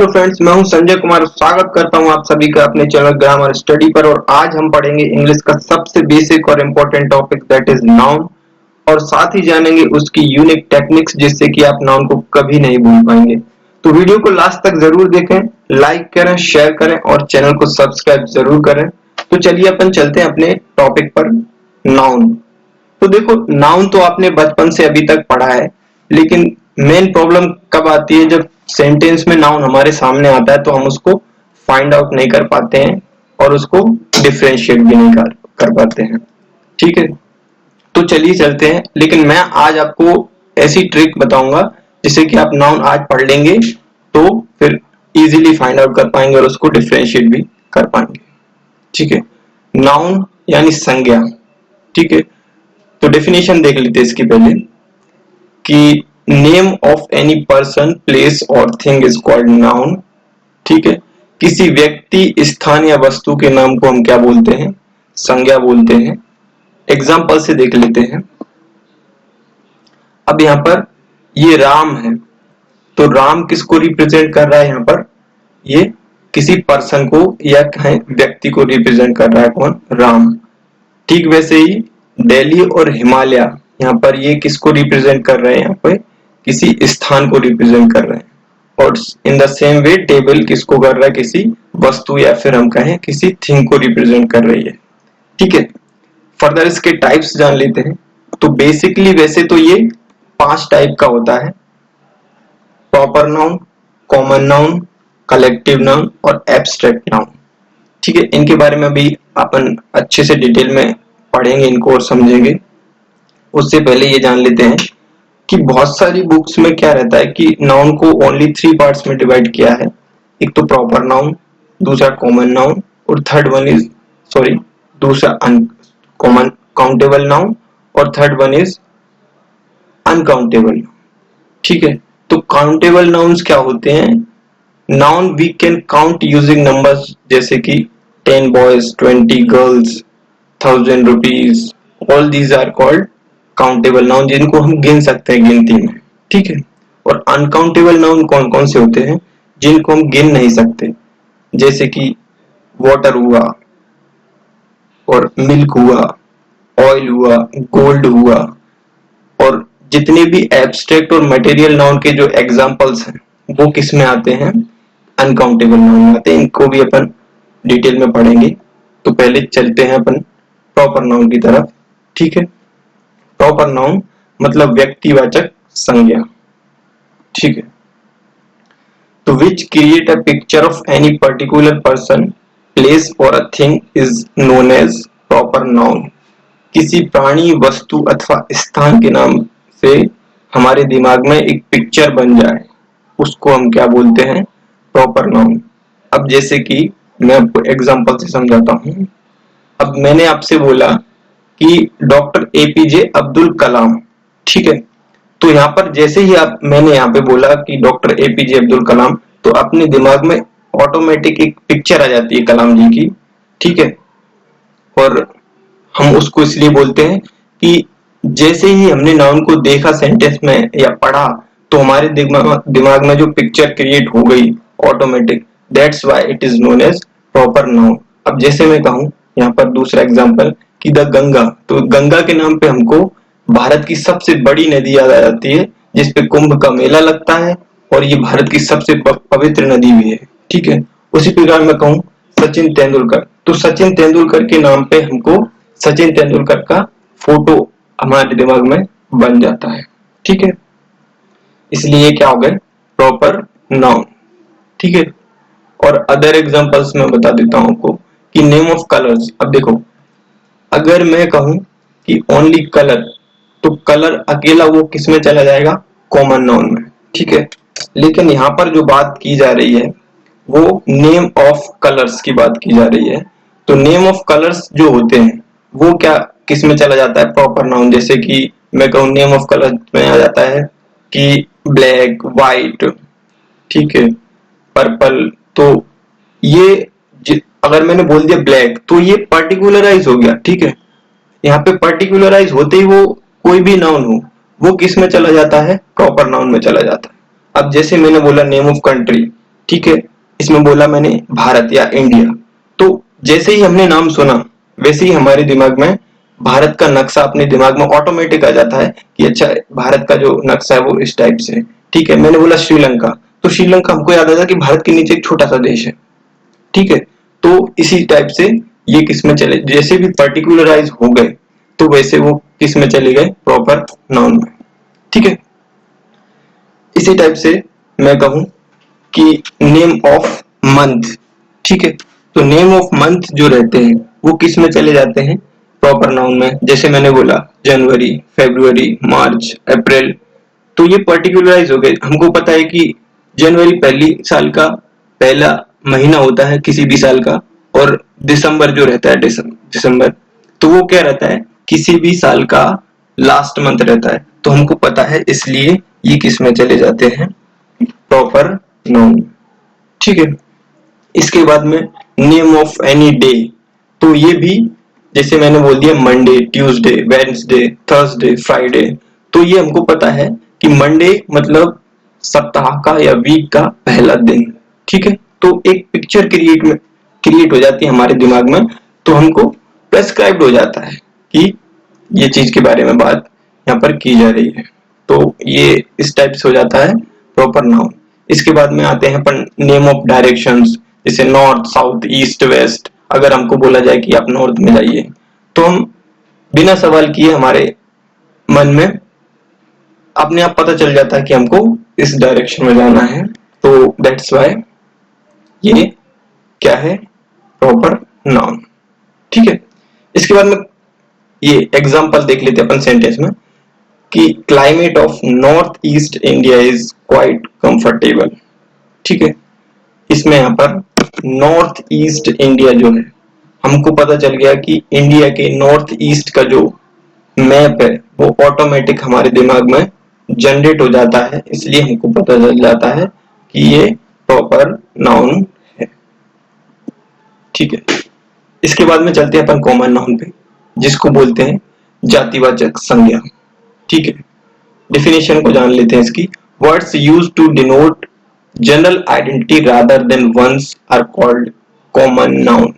Hello friends, मैं हूं संजय कुमार। स्वागत करता हूं आप सभी का अपने चैनल ग्रामर स्टडी पर। और आज हम पढ़ेंगे इंग्लिश का सबसे बेसिक और important topic that is noun, और साथ ही जानेंगे उसकी यूनिक टेक्निक्स जिससे कि आप नाउन को कभी नहीं भूल पाएंगे। तो वीडियो को लास्ट तक जरूर देखें, लाइक करें, शेयर करें और चैनल को सब्सक्राइब जरूर करें। तो चलिए अपन चलते हैं अपने टॉपिक पर, नाउन। तो देखो, नाउन तो आपने बचपन से अभी तक पढ़ा है, लेकिन मेन प्रॉब्लम कब आती है? जब सेंटेंस में नाउन हमारे सामने आता है तो हम उसको फाइंड आउट नहीं कर पाते हैं और उसको डिफरेंशिएट भी नहीं कर पाते हैं। ठीक है, तो चलिए चलते हैं। लेकिन मैं आज आपको ऐसी ट्रिक बताऊंगा जिससे कि आप नाउन आज पढ़ लेंगे तो फिर इजीली फाइंड आउट कर पाएंगे और उसको डिफरेंशिएट भी कर पाएंगे। ठीक है, नाउन यानी संज्ञा। ठीक है, तो डेफिनेशन देख लेते हैं इसकी पहले कि name of any person, place और थिंग इज कॉल्ड नाउन। ठीक है, किसी व्यक्ति, स्थान या वस्तु के नाम को हम क्या बोलते हैं? संज्ञा बोलते हैं। एग्जाम्पल से देख लेते हैं। अब यहाँ पर ये राम है, तो राम किसको रिप्रेजेंट कर रहा है? यहाँ पर ये किसी पर्सन को या व्यक्ति को रिप्रेजेंट कर रहा है। कौन? राम। ठीक वैसे ही दिल्ली और हिमालय, यहाँ पर ये किसको रिप्रेजेंट कर रहे हैं? यहाँ पे किसी स्थान को रिप्रेजेंट कर रहे हैं। और in the same way table किसको कर रहा है? किसी वस्तु या फिर हम कहें किसी थिंग को रिप्रेजेंट कर रही है। ठीक है, फर्दर इसके टाइप्स जान लेते हैं। तो बेसिकली वैसे तो ये 5 टाइप का होता है: proper noun, common noun, collective noun और एब्स्ट्रैक्ट नाउन। ठीक है, इनके बारे में अभी अपन अच्छे से डिटेल में पढ़ेंगे इनको और समझेंगे। उससे पहले ये जान लेते हैं कि बहुत सारी बुक्स में क्या रहता है कि नाउन को ओनली 3 पार्ट्स में डिवाइड किया है। एक तो प्रॉपर नाउन, दूसरा कॉमन नाउन और दूसरा कॉमन काउंटेबल नाउन और थर्ड वन इज अनकाउंटेबल। ठीक है, तो काउंटेबल नाउन्स क्या होते हैं? Noun we can count using numbers, जैसे कि 10 boys, 20 girls, 1000 rupees. All these are called countable noun, जिनको हम गिन सकते हैं गिनती में। ठीक है, और अनकाउंटेबल नाउन कौन कौन से होते हैं? जिनको हम गिन नहीं सकते, जैसे कि वाटर हुआ और मिल्क हुआ, ऑयल हुआ, गोल्ड हुआ। और जितने भी एब्स्ट्रैक्ट और मटेरियल नाउन के जो एग्जांपल्स हैं वो किस में आते हैं? अनकाउंटेबल नाउन में आते हैं। इनको भी अपन डिटेल में पढ़ेंगे। तो पहले चलते हैं अपन प्रॉपर नाउन की तरफ। ठीक है, प्रॉपर नाउन मतलब व्यक्तिवाचक संज्ञा। ठीक है, तो which create a picture of any particular person, place और a thing is known as proper noun. किसी प्राणी, वस्तु अथवा स्थान के नाम से हमारे दिमाग में एक पिक्चर बन जाए, उसको हम क्या बोलते हैं? Proper noun. अब जैसे कि मैं आपको एग्जांपल से समझाता हूं। अब मैंने आपसे बोला कि डॉक्टर एपीजे अब्दुल कलाम। ठीक है, तो यहाँ पर जैसे ही मैंने यहाँ पे बोला कि डॉक्टर एपीजे अब्दुल कलाम, तो अपने दिमाग में ऑटोमेटिक एक पिक्चर आ जाती है कलाम जी की। ठीक है, और हम उसको इसलिए बोलते हैं कि जैसे ही हमने नाउन को देखा सेंटेंस में या पढ़ा, तो हमारे दिमाग में जो पिक्चर क्रिएट हो गई automatic, that's why it is known as proper noun. अब जैसे मैं कहूँ यहाँ पर दूसरा एग्जांपल कि द गंगा, तो गंगा के नाम पे हमको भारत की सबसे बड़ी नदी याद आ जाती है, जिसपे कुंभ का मेला लगता है और ये भारत की सबसे पवित्र नदी भी है। ठीक है, उसी प्रकार मैं कहूँ सचिन तेंदुलकर, तो सचिन तेंदुलकर के नाम पे हमको सचिन तेंदुलकर का फोटो हमारे दिमाग में बन जाता है। ठीक है, इसलिए क्या हो गए? Proper noun. ठीक है, और अदर एग्जांपल्स में बता देता हूं आपको कि नेम ऑफ कलर्स। अब देखो, अगर मैं कहूं कि ओनली कलर, तो कलर अकेला वो किस में चला जाएगा? कॉमन नाउन में। ठीक है, लेकिन यहाँ पर जो बात की जा रही है वो नेम ऑफ कलर्स की बात की जा रही है। तो नेम ऑफ कलर्स जो होते हैं वो क्या किस में चला जाता है? Proper noun. जैसे कि मैं कहूँ नेम ऑफ कलर में आ जाता है कि ब्लैक, व्हाइट, ठीक है, पर्पल। तो ये अगर मैंने बोल दिया ब्लैक, तो ये पर्टिकुलराइज हो गया। ठीक है, यहाँ पे पर्टिकुलराइज होते ही वो कोई भी नाउन हो वो किस में चला जाता है? प्रॉपर नाउन में चला जाता है। अब जैसे मैंने बोला नेम ऑफ कंट्री, ठीक है, इसमें बोला मैंने भारत या इंडिया, तो जैसे ही हमने नाम सुना वैसे ही हमारे दिमाग में भारत का नक्शा अपने दिमाग में ऑटोमेटिक आ जाता है कि अच्छा भारत का जो नक्शा है वो इस टाइप से है। ठीक है, मैंने बोला श्रीलंका, तो श्रीलंका हमको याद आता कि भारत के नीचे एक छोटा सा देश है। ठीक है, तो इसी टाइप से ये किस में चले, जैसे भी पर्टिकुलराइज हो गए तो वैसे वो किस में चले गए, प्रॉपर नाउन में। ठीक है, इसी टाइप से मैं कहूं कि नेम ऑफ मंथ, ठीक है, तो नेम ऑफ मंथ जो रहते हैं वो किस में चले जाते हैं, प्रॉपर नाउन में। जैसे मैंने बोला जनवरी, फरवरी, मार्च, अप्रैल, तो ये पर्टिकुलराइज हो गए। हमको पता है कि जनवरी पहली साल का पहला महीना होता है किसी भी साल का, और दिसंबर जो रहता है दिसंबर, तो वो क्या रहता है, किसी भी साल का लास्ट मंथ रहता है। तो हमको पता है, इसलिए ये किस में चले जाते हैं, प्रॉपर नाउन। ठीक है, इसके बाद में नेम ऑफ एनी डे, तो ये भी जैसे मैंने बोल दिया Monday, Tuesday, Wednesday, Thursday, Friday, तो ये हमको पता है कि मंडे मतलब सप्ताह का या वीक का पहला दिन। ठीक है, तो एक पिक्चर क्रिएट हो जाती है हमारे दिमाग में, तो हमको प्रेस्क्राइब्ड हो जाता है कि ये चीज के बारे में बात यहाँ पर की जा रही है। तो ये इस टाइप से हो जाता है प्रॉपर नाउन। इसके बाद में आते हैं अपन नेम ऑफ डायरेक्शंस, जैसे नॉर्थ, साउथ, ईस्ट, वेस्ट। अगर हमको बोला जाए कि आप नॉर्थ में जाइए, तो हम बिना सवाल किए हमारे मन में अपने आप पता चल जाता है कि हमको इस डायरेक्शन में जाना है। तो दैट्स व्हाई ये क्या है, प्रॉपर नाउन। ठीक है, इसके बाद में ये एग्जांपल देख लेते हैं अपन सेंटेंस में कि climate of north east India is quite comfortable. ठीक है, इसमें यहाँ पर नॉर्थ ईस्ट इंडिया जो है, हमको पता चल गया कि इंडिया के नॉर्थ ईस्ट का जो मैप है वो ऑटोमेटिक हमारे दिमाग में जनरेट हो जाता है, इसलिए हमको पता चल जाता है कि ये प्रॉपर नाउन है। ठीक है, इसके बाद में चलते हैं अपन कॉमन नाउन पे, जिसको बोलते हैं जातिवाचक संज्ञा। ठीक है, डेफिनेशन को जान लेते हैं इसकी। Words used to denote general identity rather than ones are called common noun.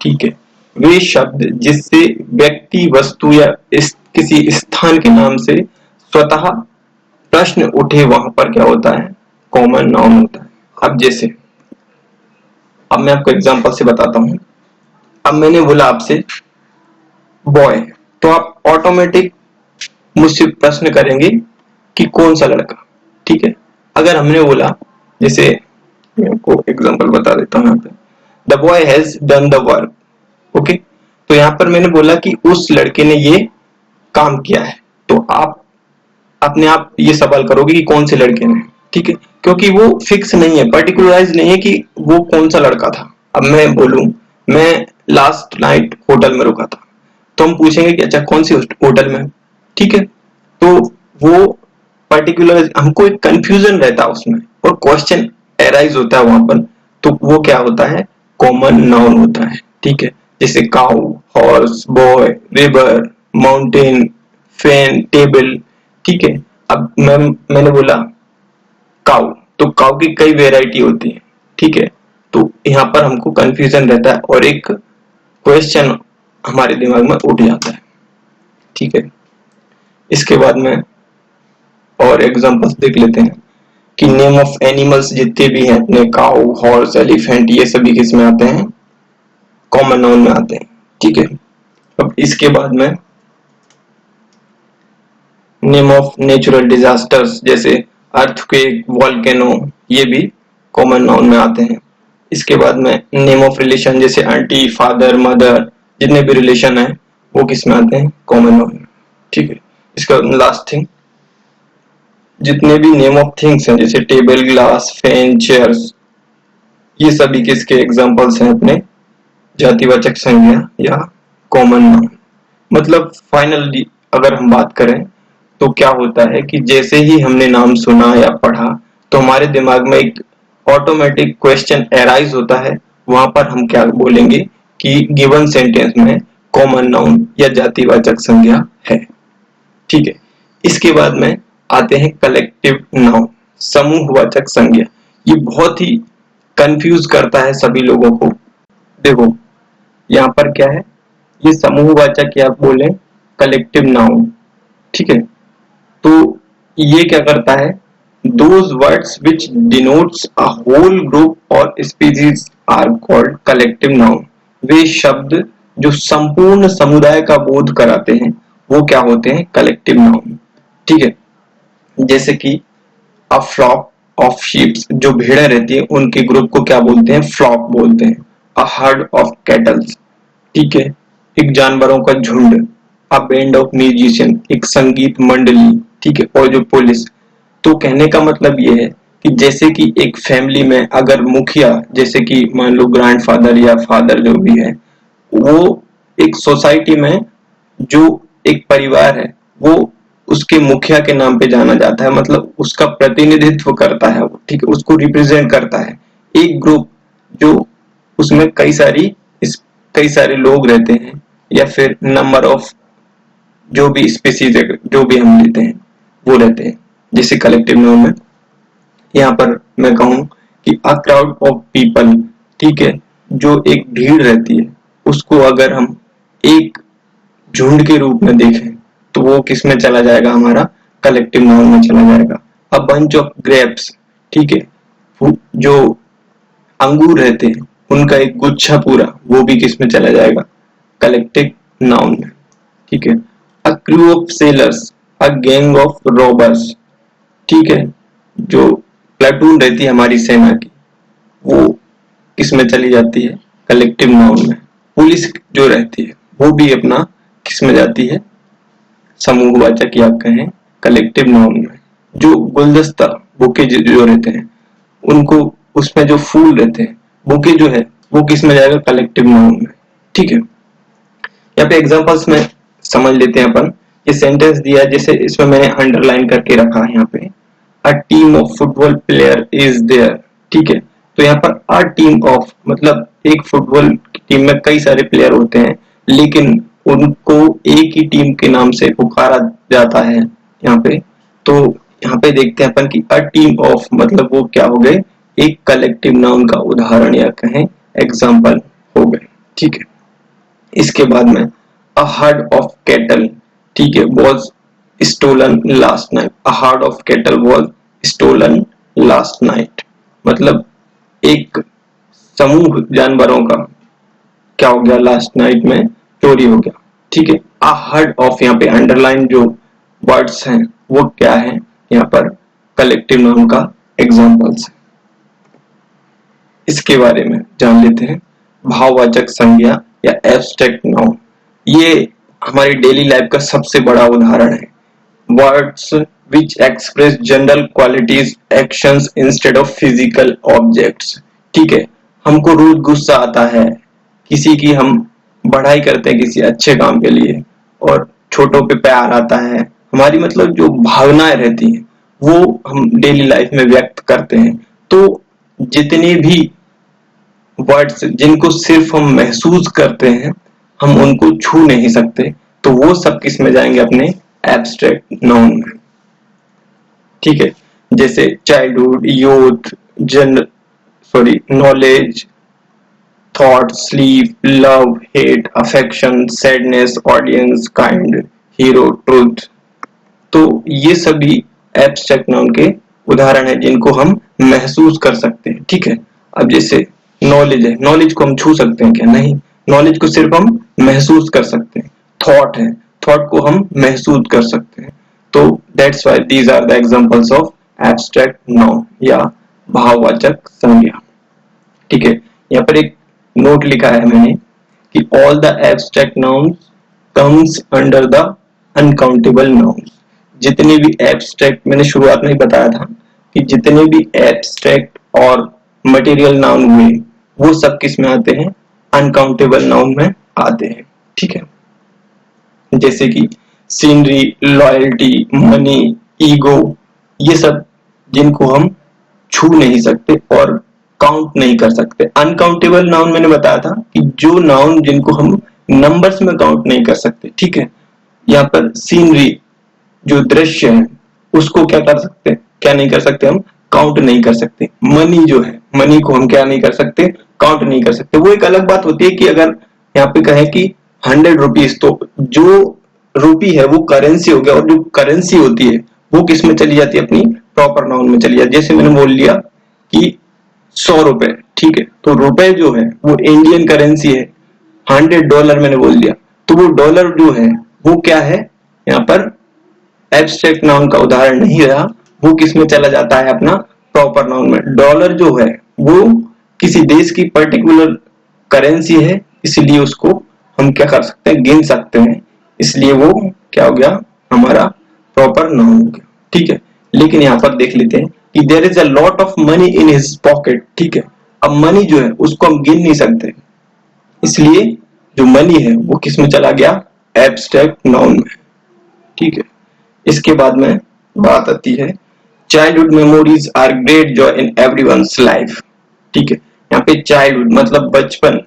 ठीक है, वे शब्द जिससे व्यक्ति, वस्तु या किसी स्थान के नाम से स्वतः प्रश्न उठे वहां पर क्या होता है, कॉमन नाउन होता है। अब जैसे, अब मैं आपको एग्जांपल से बताता हूं। अब मैंने बोला आपसे बॉय, तो आप ऑटोमेटिक मुझसे प्रश्न करेंगे कि कौन सा लड़का। ठीक है, अगर हमने बोला, जैसे मैं आपको एग्जांपल बता देता हूं यहाँ पे, the boy has done the work. Okay, तो यहाँ पर मैंने बोला कि उस लड़के ने ये काम किया है, तो आप अपने आप ये सवाल करोगे कि कौन से लड़के ने। ठीक है, क्योंकि वो फिक्स नहीं है, पर्टिकुलराइज नहीं है कि वो कौन सा लड़का था। अब मैं बोलूं मैं लास्ट नाइट होटल में रुका था, तो हम पूछेंगे कि अच्छा कौन सी होटल में। ठीक है, तो वो पर्टिकुलर, हमको एक कंफ्यूजन रहता है उसमें और क्वेश्चन एराइज होता है वहां पर, तो वो क्या होता है, कॉमन नाउन होता है। ठीक है, जैसे cow, horse, boy, river, mountain, fan, table. ठीक है, अब मैंने बोला काउ, तो काउ की कई वेराइटी होती है। ठीक है, तो यहाँ पर हमको कंफ्यूजन रहता है और एक क्वेश्चन हमारे दिमाग में उठ जाता है। ठीक है, इसके बाद में और एग्जांपल्स देख लेते हैं कि नेम ऑफ एनिमल्स जितने भी हैं अपने, काउ, हॉर्स, एलिफेंट, ये सभी किस में आते हैं, कॉमन नाउन में आते हैं। ठीक है, अब इसके बाद में नेम ऑफ नेचुरल डिजास्टर्स, जैसे अर्थक्वेक, वोल्केनो, ये भी कॉमन नाउन में आते हैं। इसके बाद में नेम ऑफ रिलेशन, जैसे आंटी, फादर, मदर, जितने भी रिलेशन है वो किस में आते हैं, कॉमन नाउन में। ठीक है, इसका लास्ट थिंग, जितने भी नेम ऑफ थिंग्स हैं जैसे टेबल, ग्लास, फैन, चेयर्स, ये सभी किसके एग्जांपल्स हैं, अपने जातिवाचक संज्ञा या कॉमन नाउन। मतलब फाइनली अगर हम बात करें तो क्या होता है कि जैसे ही हमने नाम सुना या पढ़ा तो हमारे दिमाग में एक ऑटोमेटिक क्वेश्चन एराइज होता है, वहां पर हम क्या बोलेंगे कि गिवन सेंटेंस में कॉमन नाउन या जातिवाचक संज्ञा है। ठीक है, इसके बाद में आते हैं कलेक्टिव नाउन, समूहवाचक संज्ञा। ये बहुत ही कंफ्यूज करता है सभी लोगों को। देखो यहाँ पर क्या है, ये समूहवाचक या आप बोले कलेक्टिव नाउन, ठीक है। तो ये क्या करता है, those words which denotes a whole group और species are called collective noun. वे शब्द जो संपूर्ण समुदाय का बोध कराते हैं वो क्या होते हैं, कलेक्टिव नाउन, ठीक है। जैसे कि अ फ्लॉक ऑफ शीप्स, जो भेड़ें रहती हैं उनके ग्रुप को क्या बोलते हैं, फ्लॉक बोलते हैं। अ हर्ड ऑफ कैटल्स, ठीक है, एक जानवरों का झुंड। अ बैंड ऑफ म्यूजिशियन, एक संगीत मंडली, ठीक है। और जो पुलिस, तो कहने का मतलब ये है कि जैसे कि एक फैमिली में अगर मुखिया, जैसे कि मान लो ग्रैंडफादर या फादर जो भी है, वो एक सोसाइटी में जो एक परिवार है वो उसके मुखिया के नाम पे जाना जाता है, मतलब उसका प्रतिनिधित्व करता है वो, ठीक है, उसको रिप्रेजेंट करता है। एक ग्रुप जो उसमें कई सारे लोग रहते हैं या फिर नंबर ऑफ जो भी स्पीसीज जो भी हम लेते हैं वो रहते हैं, जैसे कलेक्टिव नाउन में यहाँ पर मैं कहूँ कि अ क्राउड ऑफ पीपल, ठीक है, जो एक भीड़ रहती है उसको अगर हम एक झुंड के रूप में देखें तो वो किस में चला जाएगा, हमारा कलेक्टिव नाउन में चला जाएगा। अ बंच ऑफ ग्रेप्स, ठीक है, जो अंगूर रहते हैं उनका एक गुच्छा पूरा, वो भी किस में चला जाएगा, कलेक्टिव नाउन में, ठीक है। A crew of sellers, a gang of robbers, ठीक है, जो प्लेटून रहती है हमारी सेना की वो किस में चली जाती है, कलेक्टिव नाउन में। पुलिस जो रहती है वो भी अपना किस में जाती है, समूहवाचक या कहें कलेक्टिव नाउन में। जो गुलदस्ता बुके जो रहते हैं उनको, उसमें जो फूल रहते हैं बुके जो है वो किस में जाएगा, कलेक्टिव नाउन में, ठीक है। यहाँ पे एग्जांपल्स में समझ लेते हैं अपन। ये सेंटेंस दिया है, जैसे इसमें मैंने अंडरलाइन करके रखा है यहाँ पे, a team of football player is there, ठीक है। तो यहाँ पर अ टीम ऑफ मतलब एक फुटबॉल की टीम में कई सारे प्लेयर होते हैं लेकिन उनको एक ही टीम के नाम से पुकारा जाता है यहाँ पे। तो यहाँ पे देखते हैं अपन कि अ टीम ऑफ मतलब वो क्या हो गए, एक कलेक्टिव नाउन का उदाहरण या कहें एग्जाम्पल हो गए, ठीक है। इसके बाद में अ हर्ड ऑफ कैटल, ठीक है, was stolen last night। a herd of cattle was stolen last night, मतलब एक समूह जानवरों का क्या हो गया, लास्ट नाइट में चोरी हो गया, ठीक है। अ हर्ड ऑफ, यहाँ पे अंडरलाइन जो वर्ड्स हैं वो क्या है, यहाँ पर कलेक्टिव नाउन का एग्जांपल्स है। इसके बारे में जान लेते हैं। भाववाचक संज्ञा या एब्स्ट्रैक्ट नाउन, ये हमारी डेली लाइफ का सबसे बड़ा उदाहरण है। Words which express general qualities actions instead of physical objects, ठीक है। हमको रोज गुस्सा आता है, किसी की हम बढ़ाई करते हैं किसी अच्छे काम के लिए, और छोटों पे प्यार आता है, हमारी मतलब जो भावनाएं रहती हैं वो हम डेली लाइफ में व्यक्त करते हैं। तो जितने भी वर्ड्स जिनको सिर्फ हम महसूस करते हैं हम उनको छू नहीं सकते, तो वो सब किस में जाएंगे, अपने एब्स्ट्रैक्ट नाउन में, ठीक है। जैसे childhood, youth, knowledge, thought, sleep, love, hate, affection, sadness, audience, kind, hero, truth. तो ये सभी एब्स्ट्रैक्ट नाउन के उदाहरण है जिनको हम महसूस कर सकते हैं, ठीक है। अब जैसे नॉलेज है, नॉलेज को हम छू सकते हैं क्या, नहीं, नॉलेज को सिर्फ हम महसूस कर सकते हैं। थॉट है, थॉट को हम महसूस कर सकते हैं। तो that's why these are the examples of abstract noun या भाववाचक संज्ञा, ठीक है। यहाँ पर एक नोट लिखा है मैंने कि all the abstract nouns comes under the uncountable nouns. जितने भी एब्स्ट्रैक्ट, मैंने शुरुआत में ही बताया था कि जितने भी एब्स्ट्रैक्ट और मटेरियल नाउन हुए वो सब किस में आते हैं, अनकाउंटेबल नाउन में आते हैं, ठीक है। जैसे कि सीनरी, लॉयल्टी, मनी, ईगो, ये सब जिनको हम छू नहीं सकते और काउंट नहीं कर सकते। अनकाउंटेबल नाउन मैंने बताया था कि जो नाउन जिनको हम नंबर्स में काउंट नहीं कर सकते, ठीक है। यहाँ पर सीनरी जो दृश्य है उसको क्या कर सकते, क्या नहीं कर सकते हम, काउंट नहीं कर सकते। मनी जो है, मनी को हम क्या नहीं कर सकते, काउंट नहीं कर सकते। वो एक अलग बात होती है कि अगर यहाँ पे कहें कि 100 रुपीज, तो जो रूपी है वो करेंसी हो गया, और जो करेंसी होती है वो किस में चली जाती है, अपनी प्रॉपर नाउन में चली जाती है। जैसे मैंने बोल लिया कि 100 रुपए, ठीक है, तो रुपए जो है वो इंडियन करेंसी है। $100 मैंने बोल दिया, तो वो डॉलर जो है वो क्या है, यहाँ पर एब्स्ट्रैक्ट नाउन का उदाहरण नहीं रहा, वो किस में चला जाता है, अपना प्रॉपर नाउन में। डॉलर जो है वो किसी देश की पर्टिकुलर करेंसी है, इसलिए उसको हम क्या कर सकते हैं, गिन सकते हैं, इसलिए वो क्या हो गया, हमारा प्रॉपर नाउन हो गया। ठीक है, लेकिन यहाँ पर देख लेते हैं कि there is a lot of money in his pocket. ठीक है, अब मनी जो है उसको हम गिन नहीं सकते, इसलिए जो मनी है वो किस में चला गया, एब्स्ट्रैक्ट नाउन में। ठीक है, इसके बाद में बात आती है childhood memories are great joy in everyone's life. ठीक है, यहाँ पे चाइल्डहुड मतलब बचपन,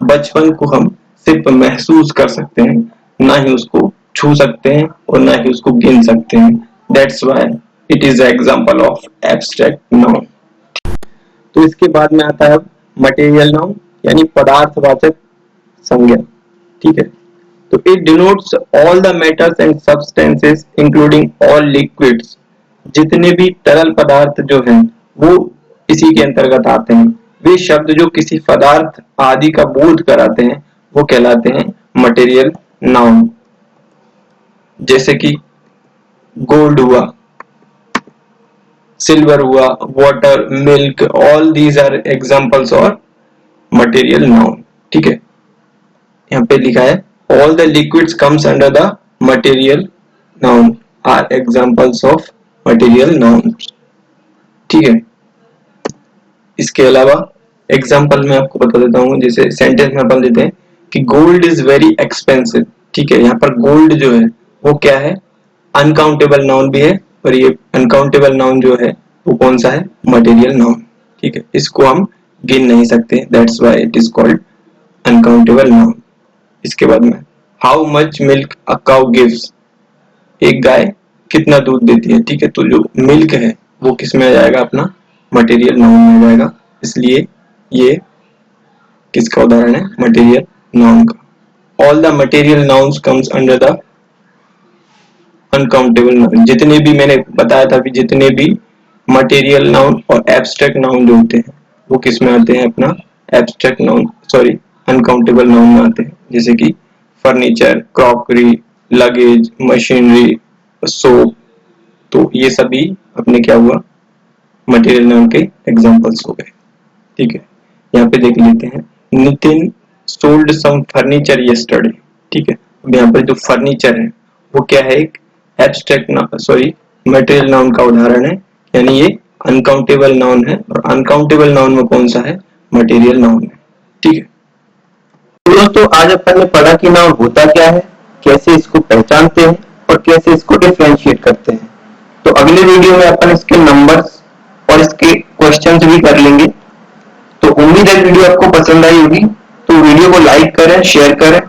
बचपन को हम सिर्फ महसूस कर सकते हैं, ना ही उसको छू सकते हैं और ना ही उसको गिन सकते हैं। That's why it is example of abstract noun. तो इसके बाद में आता है मटेरियल नाउन, यानी पदार्थवाचक संज्ञा। ठीक है, तो it denotes all the matters and substances including all liquids. जितने भी तरल पदार्थ जो हैं वो इसी के अंतर्गत आते हैं। वे शब्द जो किसी पदार्थ आदि का बोध कराते हैं वो कहलाते हैं मटेरियल नाउन। जैसे कि गोल्ड हुआ, सिल्वर हुआ, water, milk, all these are examples और मटेरियल नाउन। ठीक है, यहाँ पे लिखा है all the liquids comes under the material noun are examples of material noun. ठीक है, इसके अलावा एग्जांपल में आपको बता देता हूँ, जैसे सेंटेंस में अपन देते हैं कि गोल्ड इज वेरी एक्सपेंसिव। ठीक है, यहाँ पर गोल्ड जो है वो क्या है, अनकाउंटेबल नाउन भी है, और ये अनकाउंटेबल नाउन जो है वो कौन सा है, मटेरियल नाउन। ठीक है, इसको हम गिन नहीं सकते, that's why it is called uncountable noun. इसके बाद में how much milk a cow gives, एक गाय कितना दूध देती है। ठीक है, तो जो मिल्क है वो किस में आ जाएगा, अपना मटेरियल नाउन में आ जाएगा, इसलिए ये किसका उदाहरण है, मटेरियल नाउन का। All the material nouns comes under the uncountable noun. जितने भी मैंने बताया था कि जितने भी मटेरियल नाउन और एब्स्ट्रैक्ट नाउन जो होते हैं वो किस में आते हैं, अपना abstract noun, sorry uncountable noun में आते हैं। जैसे कि furniture, crockery, luggage, machinery, soap, तो ये सभी अपने क्या हुआ, मटेरियल नाउन के एग्जांपल्स हो गए। ठीक है, यहाँ पे देख लेते हैं Nitin sold some furniture yesterday. ठीक है, अब यहाँ पर जो फर्नीचर है वो क्या है, एक एब्स्ट्रैक्ट सॉरी मटेरियल नाउन का उदाहरण है, यानी ये अनकाउंटेबल नाउन है, और अनकाउंटेबल नाउन में कौन सा है, मटेरियल नाउन है। ठीक है, तो दोस्तों आज अपन ने पढ़ा कि नाउन होता क्या है, कैसे इसको पहचानते हैं और कैसे इसको डिफरेंशिएट करते हैं। तो अगले वीडियो में अपन इसके नंबर्स और इसके क्वेश्चंस भी कर लेंगे। तो उम्मीद है वीडियो आपको पसंद आई होगी, तो वीडियो को लाइक करें, शेयर करें